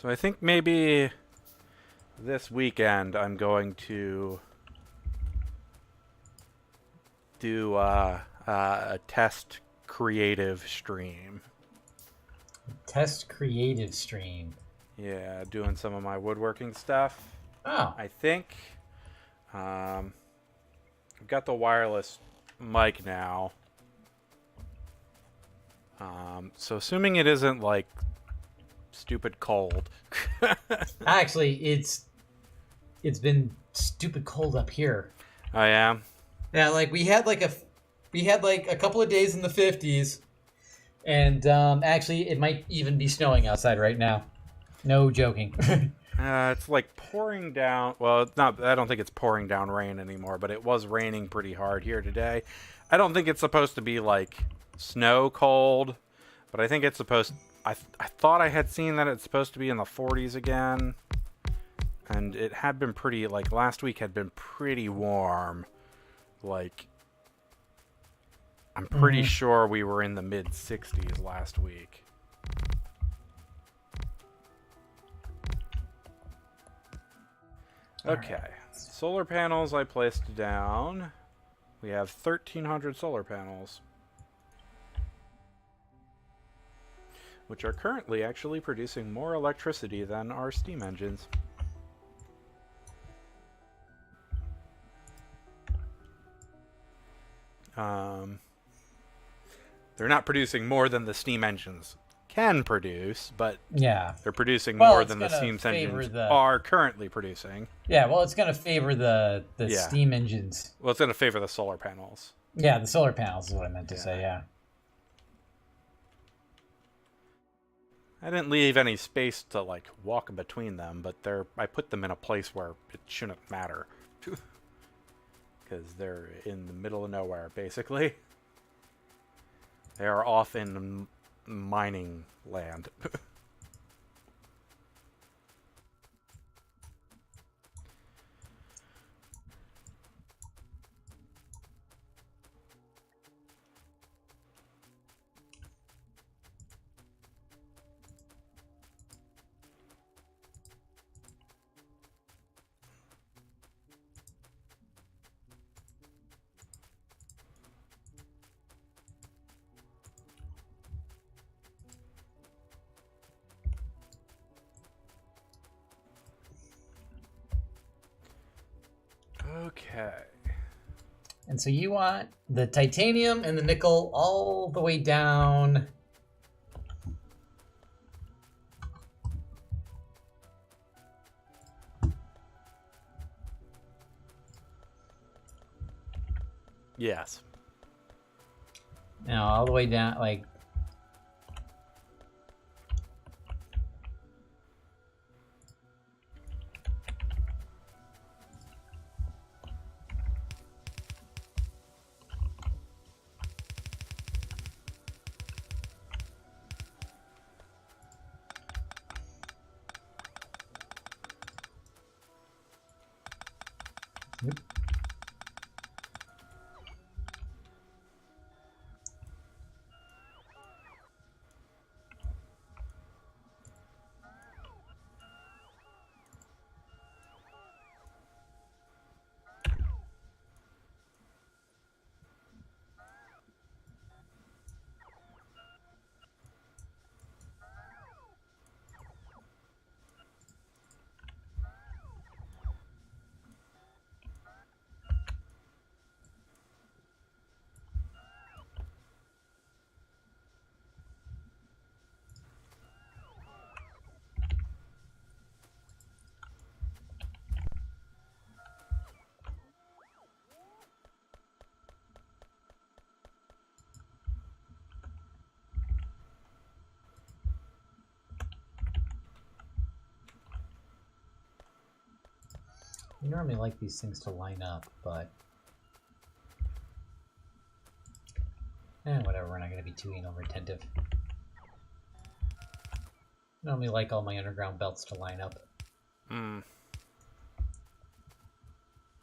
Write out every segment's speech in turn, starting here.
So I think maybe this weekend I'm going to do a test creative stream. Test creative stream. Yeah, doing some of my woodworking stuff. Oh. I think I've got the wireless mic now. So assuming it isn't like stupid cold. Actually, it's been stupid cold up here. I am. Yeah, like we had like a couple of days in the 50s, and actually it might even be snowing outside right now. No joking. It's like pouring down. Well, it's not. I don't think it's pouring down rain anymore, but it was raining pretty hard here today. I don't think it's supposed to be like snow cold, but I think it's supposed. I thought I had seen that it's supposed to be in the 40s again, and it had been pretty. Like last week had been pretty warm. Like I'm pretty sure we were in the mid 60s last week. Okay, solar panels I placed down. We have 1,300 solar panels, which are currently actually producing more electricity than our steam engines. They're not producing more than the steam engines can produce, but Yeah. they're producing Well, more it's than the gonna steam engines favor the- are currently producing. Yeah, well, it's going to favor the Yeah. steam engines. Well, it's going to favor the solar panels. Yeah, the solar panels is what I meant to Yeah. say, yeah. I didn't leave any space to like walk between them, but I put them in a place where it shouldn't matter. Because they're in the middle of nowhere, basically. They are off in mining land. Okay. And so you want the titanium and the nickel all the way down. Yes. No, all the way down, like... Yep. You normally like these things to line up, but... whatever, we're not going to be too anal retentive. Normally like all my underground belts to line up.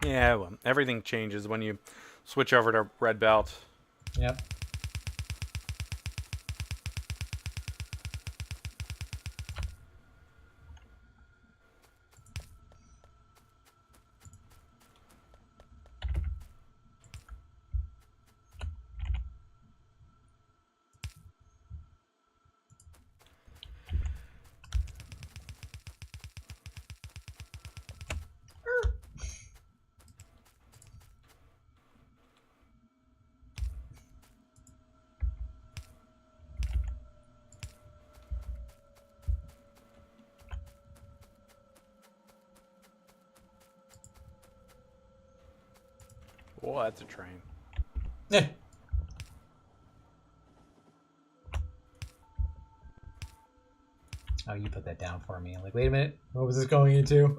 Yeah, well, everything changes when you switch over to red belt. Yep. Oh, that's a train. Eh. Oh, you put that down for me. I'm like, wait a minute. What was this going into?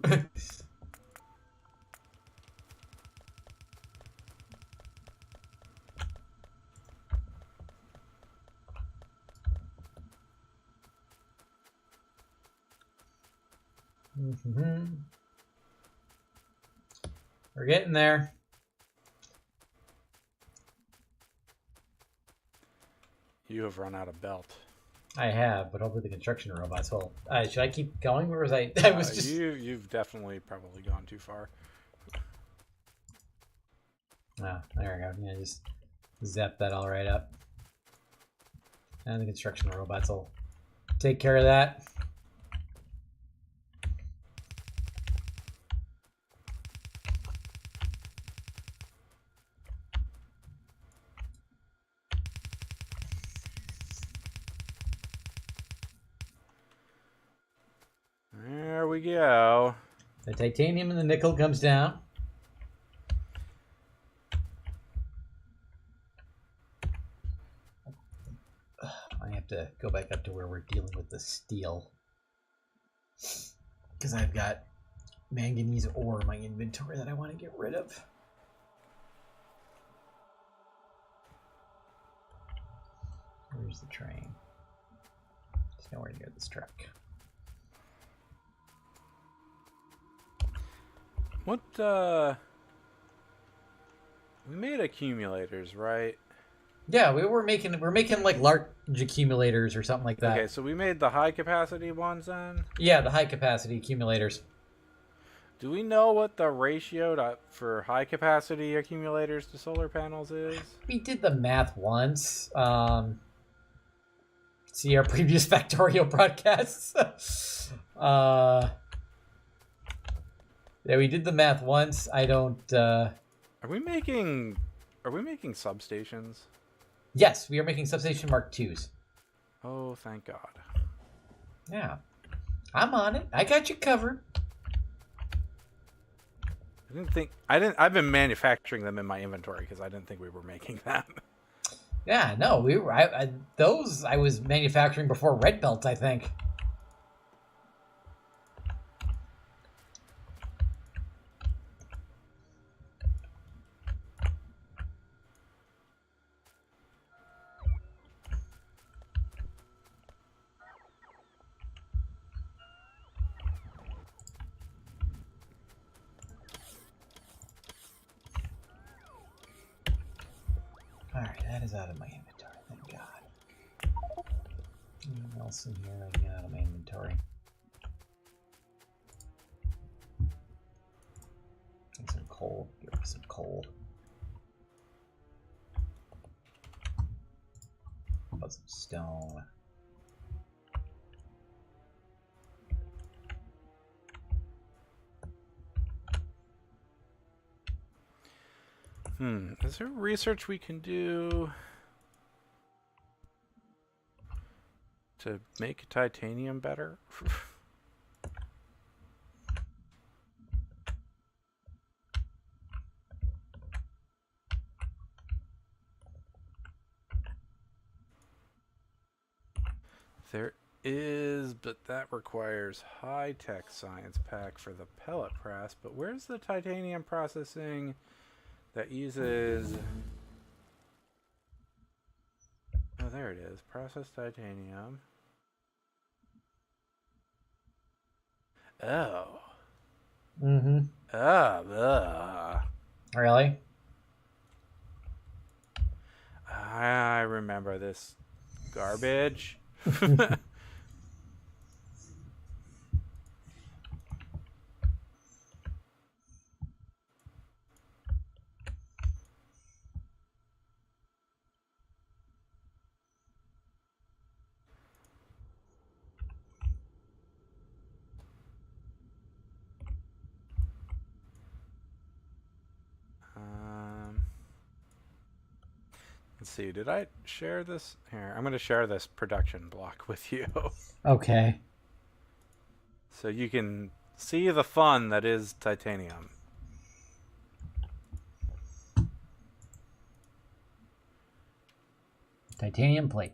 Mm-hmm. We're getting there. You have run out of belt. I have, but hopefully the construction robots will. Should I keep going? Where was I? I was just. You've definitely probably gone too far. Oh, there we go. Yeah, just zap that all right up. And the construction robots will take care of that. There we go. The titanium and the nickel comes down. I have to go back up to where we're dealing with the steel. Because I've got manganese ore in my inventory that I want to get rid of. Where's the train? There's nowhere near this truck. What, we made accumulators, right? Yeah, we're making like large accumulators or something like that. Okay, so we made the high capacity ones then? Yeah, the high capacity accumulators. Do we know what the ratio for high capacity accumulators to solar panels is? We did the math once. See our previous Factorio broadcasts. Yeah, we did the math once. I don't. Are we making substations? Yes, we are making Substation Mark IIs. Oh, thank God. Yeah, I'm on it. I got you covered. I've been manufacturing them in my inventory because I didn't think we were making them. Yeah, no, we were. Those I was manufacturing before Red Belt, I think. Alright, that is out of my inventory, thank God. Anything else in here I can get out of my inventory? And some coal. Give me some coal. How about some stone? Is there research we can do to make titanium better? There is, but that requires high-tech science pack for the pellet press. But where's the titanium processing that uses... Oh, there it is. Processed titanium. Oh. Mm-hmm. Really? I remember this garbage. Let's see, did I share this? Here, I'm going to share this production block with you. Okay. So you can see the fun that is titanium. Titanium plate.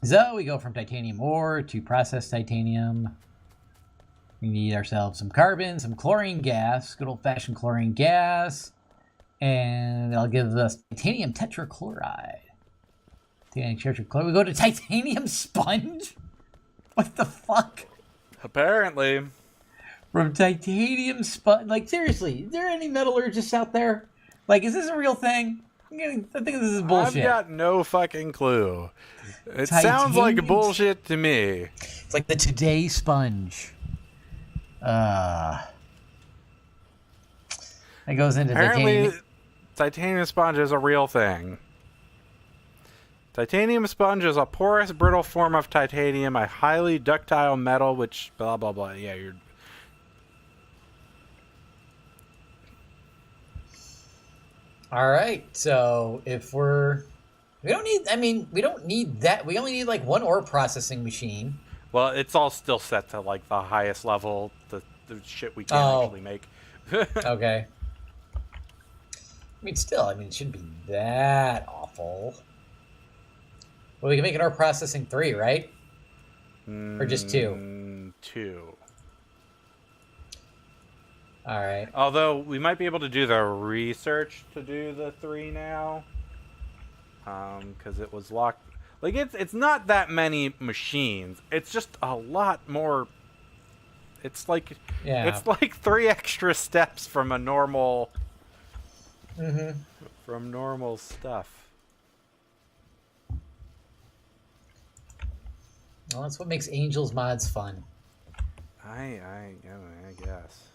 So we go from titanium ore to processed titanium. We need ourselves some carbon, some chlorine gas, good old-fashioned chlorine gas, and that'll give us titanium tetrachloride. Titanium tetrachloride. We go to titanium sponge? What the fuck? Apparently. From titanium sponge? Like, seriously, is there any metallurgists out there? Like, is this a real thing? I think this is bullshit. I've got no fucking clue. It sounds like bullshit to me. It's like the Today sponge. It goes into Apparently, titanium sponge is a real thing. Titanium sponge is a porous, brittle form of titanium, a highly ductile metal, which blah blah blah. Yeah, you're. All right. So if we don't need that. We only need like one ore processing machine. Well, it's all still set to like the highest level, the shit we can actually make. Okay. It shouldn't be that awful. Well, we can make an ore processing 3, right? Or just 2? 2. All right. Although we might be able to do the research to do the 3 now, because it was locked. Like it's not that many machines. It's just a lot more. It's like it's like 3 extra steps from a normal. From normal stuff. Well, that's what makes Angels mods fun. I guess.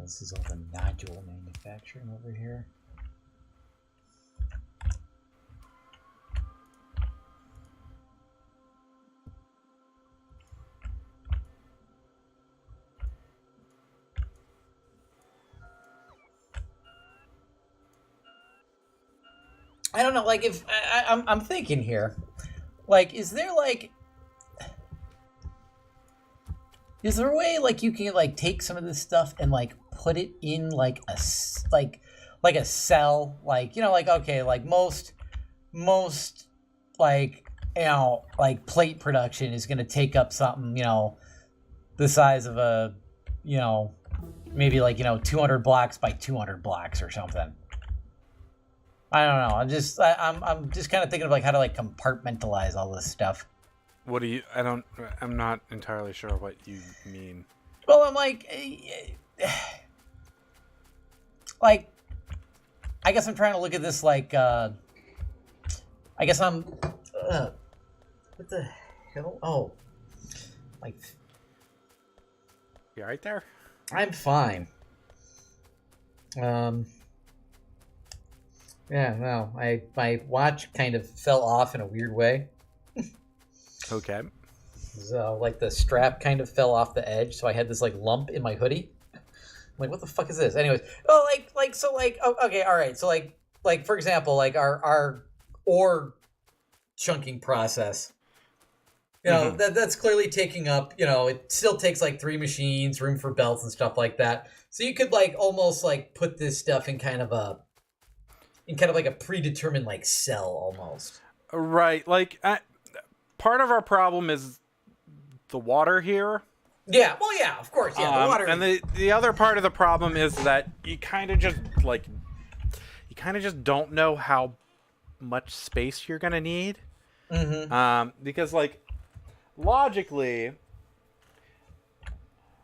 This is all the nodule manufacturing over here. I don't know, like if I'm thinking here, like, is there a way like you can like take some of this stuff and like put it in like a cell, like, you know, like, okay, like most like, you know, like plate production is going to take up something, you know, the size of a, you know, maybe like, you know, 200 blocks by 200 blocks or something. I don't know. I'm just kind of thinking of like how to like compartmentalize all this stuff. What do you? I'm not entirely sure what you mean. Well, I'm like, I guess I'm trying to look at this like, I guess I'm, what the hell? Oh, like, You right there? I'm fine. Yeah, no, my watch kind of fell off in a weird way. Okay. So, like, the strap kind of fell off the edge, so I had this, like, lump in my hoodie. I'm like, what the fuck is this? Anyways, oh, okay, all right. So, like for example, like, our ore chunking process, you know, that's clearly taking up, you know, it still takes, like, 3 machines, room for belts and stuff like that. So you could, like, almost, like, put this stuff in kind of like a predetermined, like, cell, almost. Right. Like, part of our problem is the water here. Yeah, well, yeah, of course, yeah, the water. And the other part of the problem is that you kind of just don't know how much space you're gonna need. Because like logically,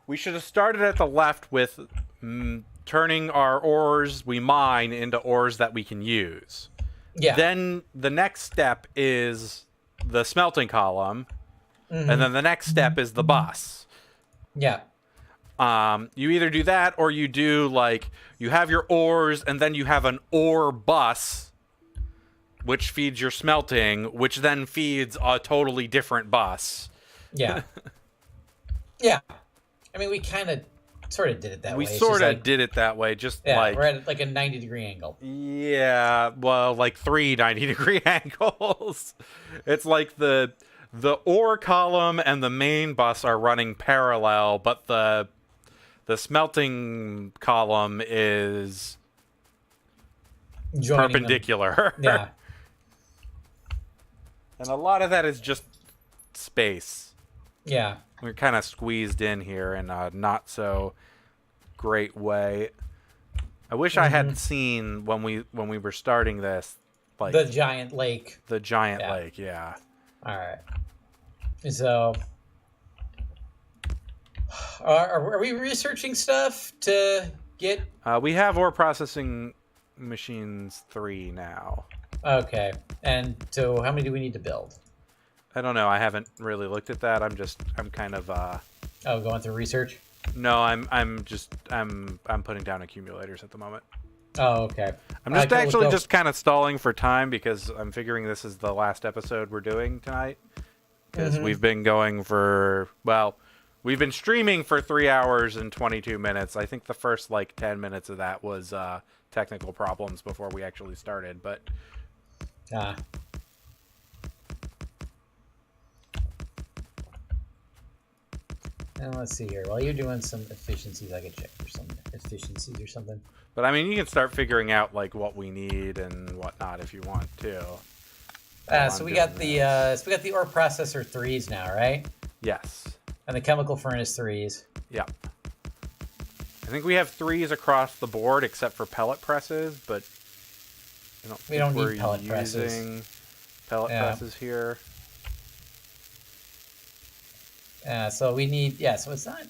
we should have started at the left with turning our ores we mine into ores that we can use. Yeah. Then the next step is the smelting column, and then the next step is the bus. Yeah. You either do that or you do like you have your ores and then you have an ore bus which feeds your smelting, which then feeds a totally different bus. Yeah. Yeah. I mean, we kind of sort of did it that way. We sort of did it that way, just like... we're at like a 90-degree angle. Yeah, well, like 3 90-degree angles. It's like the ore column and the main bus are running parallel, but the smelting column is Joining perpendicular. Yeah. And a lot of that is just space. Yeah. We're kind of squeezed in here in a not so great way. I wish I had seen when we were starting this, like the giant lake. The giant lake, yeah. All right. So, are we researching stuff to get? We have ore processing machines 3 now. Okay. And so, how many do we need to build? I don't know. I haven't really looked at that. I'm kind of going through research? No, I'm putting down accumulators at the moment. Oh, okay. I'm just kind of stalling for time because I'm figuring this is the last episode we're doing tonight. Because we've been going we've been streaming for 3 hours and 22 minutes. I think the first 10 minutes of that was technical problems before we actually started, but and let's see here. While you're doing some efficiencies, I could check for some efficiencies or something. But I mean, you can start figuring out what we need and whatnot if you want to. So we got the ore processor 3s now, right? Yes. And the chemical furnace 3s. Yeah. I think we have 3s across the board except for pellet presses, but we don't need pellet presses. Pellet presses here. So we need, so it's not,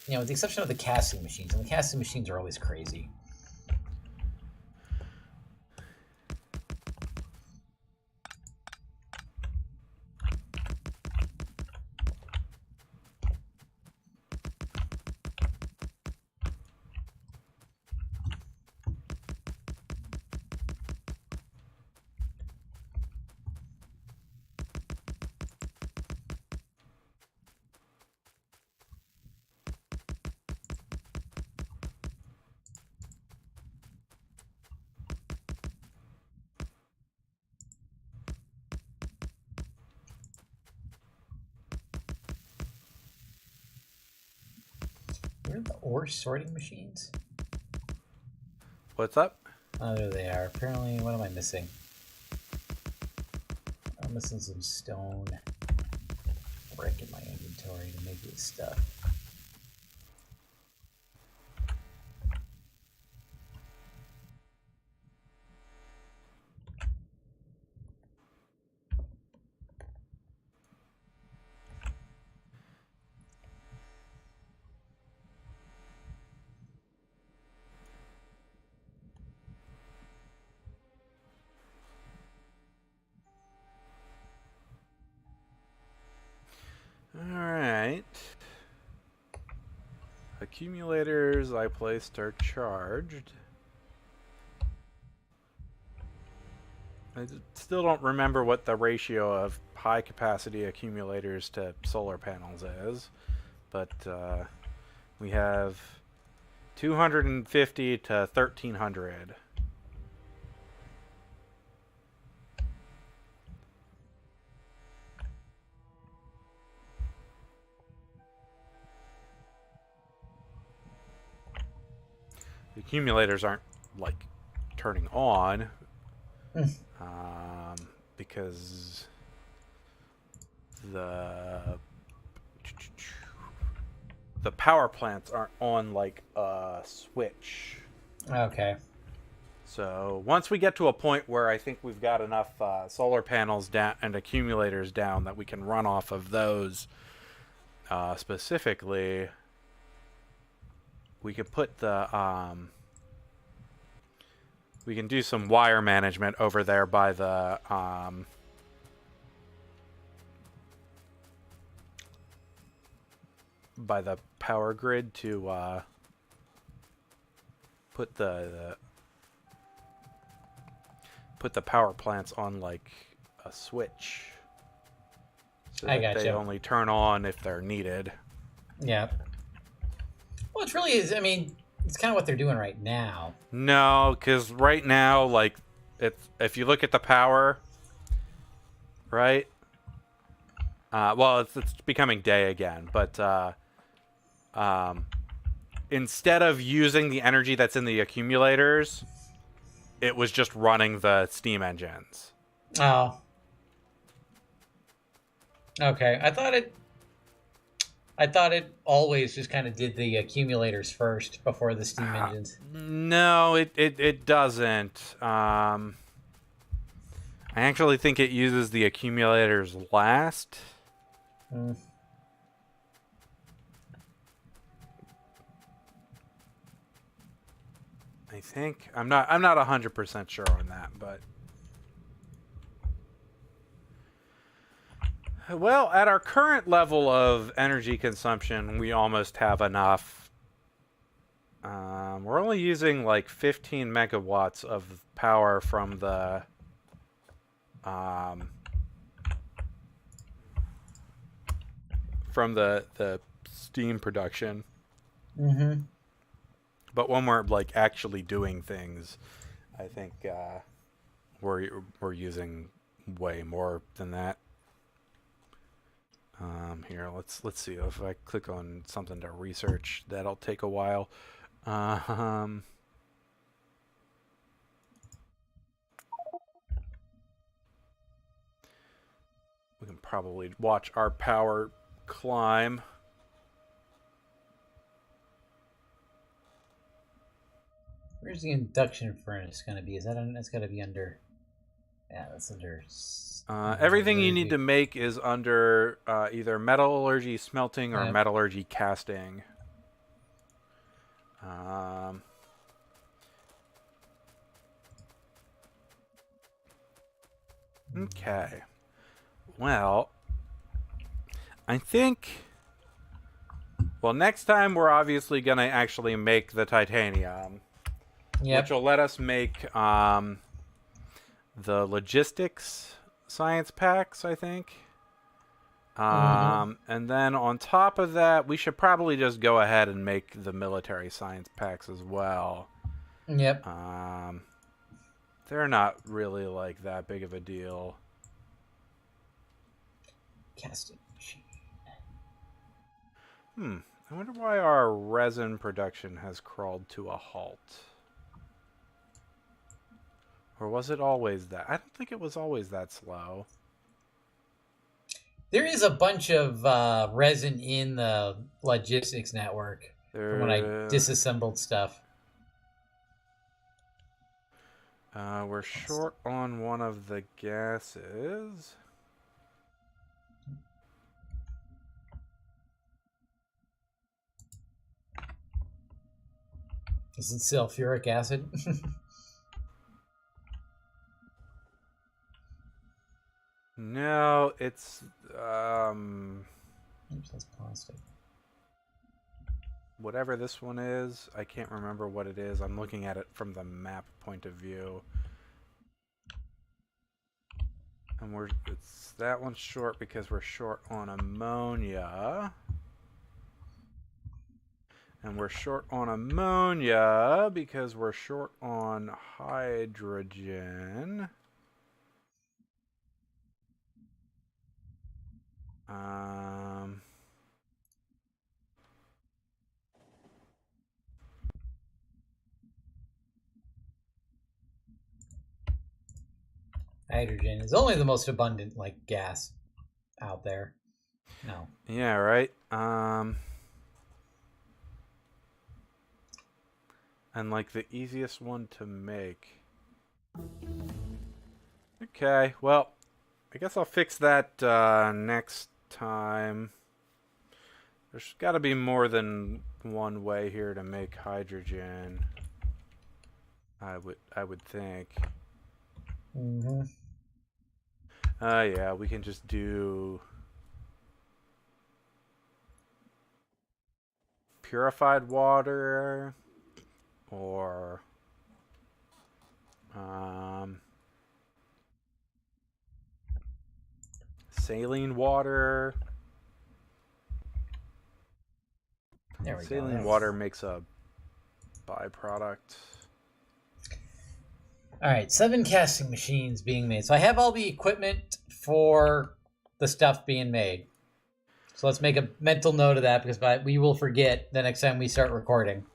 with the exception of the casting machines, and the casting machines are always crazy. Where are the ore sorting machines? What's up? Oh, there they are. Apparently, what am I missing? I'm missing some stone brick in my inventory to make this stuff. Alright. Accumulators I placed are charged. I still don't remember what the ratio of high capacity accumulators to solar panels is, but we have 250 to 1300. The accumulators aren't turning on because the the power plants aren't on like a switch. Okay. So once we get to a point where I think we've got enough solar panels down and accumulators down that we can run off of those specifically, we could put we can do some wire management over there by the power grid to put the power plants on like a switch, so I that they gotcha. only turn on if they're needed. Yeah. Well, it really is. I mean, it's kind of what they're doing right now. No, because right now, like, if you look at the power, right? Well, it's becoming day again, but instead of using the energy that's in the accumulators, it was just running the steam engines. Oh. Okay. I thought it always just kind of did the accumulators first before the steam engines. No, it doesn't. I actually think it uses the accumulators last. Mm. I think I'm not 100% sure on that, but well, at our current level of energy consumption, we almost have enough. We're only using like 15 megawatts of power from the steam production. Mm-hmm. But when we're like actually doing things, I think we're using way more than that. Here, let's see if I click on something to research. That'll take a while. We can probably watch our power climb. Where's the induction furnace going to be? Is that that's got to be under? Yeah, that's under. Everything you need to make is under either metallurgy smelting or metallurgy casting. Okay. Well, I think. Well, next time we're obviously going to actually make the titanium. Yep. Which will let us make the logistics science packs, I think. And then on top of that, we should probably just go ahead and make the military science packs as well. Yep. They're not really like that big of a deal. Casting machine. I wonder why our resin production has crawled to a halt. Or was it always that? I don't think it was always that slow. There is a bunch of resin in the logistics network from when I disassembled stuff. We're short on one of the gases. Is it sulfuric acid? No, it's Oops, that's plastic. whatever this one is. I can't remember what it is. I'm looking at it from the map point of view. And that one's short because we're short on ammonia. And we're short on ammonia because we're short on hydrogen. Hydrogen is only the most abundant like gas out there. No. Yeah, right. and like the easiest one to make. Okay, well, I guess I'll fix that next time. There's got to be more than one way here to make hydrogen. I would think. Mm-hmm. Yeah, we can just do purified water or saline water. There we go. Saline water makes a byproduct. All right, 7 casting machines being made. So I have all the equipment for the stuff being made. So let's make a mental note of that because we will forget the next time we start recording.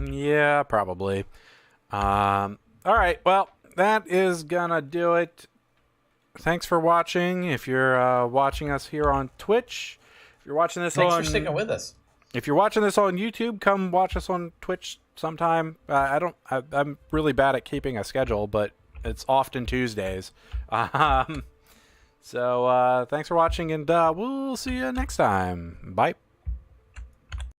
Yeah, probably. All right, well, that is gonna do it. Thanks for watching. If you're watching us here on Twitch, if you're watching this Thanks for sticking with us. If you're watching this on YouTube, come watch us on Twitch sometime. I'm really bad at keeping a schedule, but it's often Tuesdays. So thanks for watching, and we'll see you next time. Bye.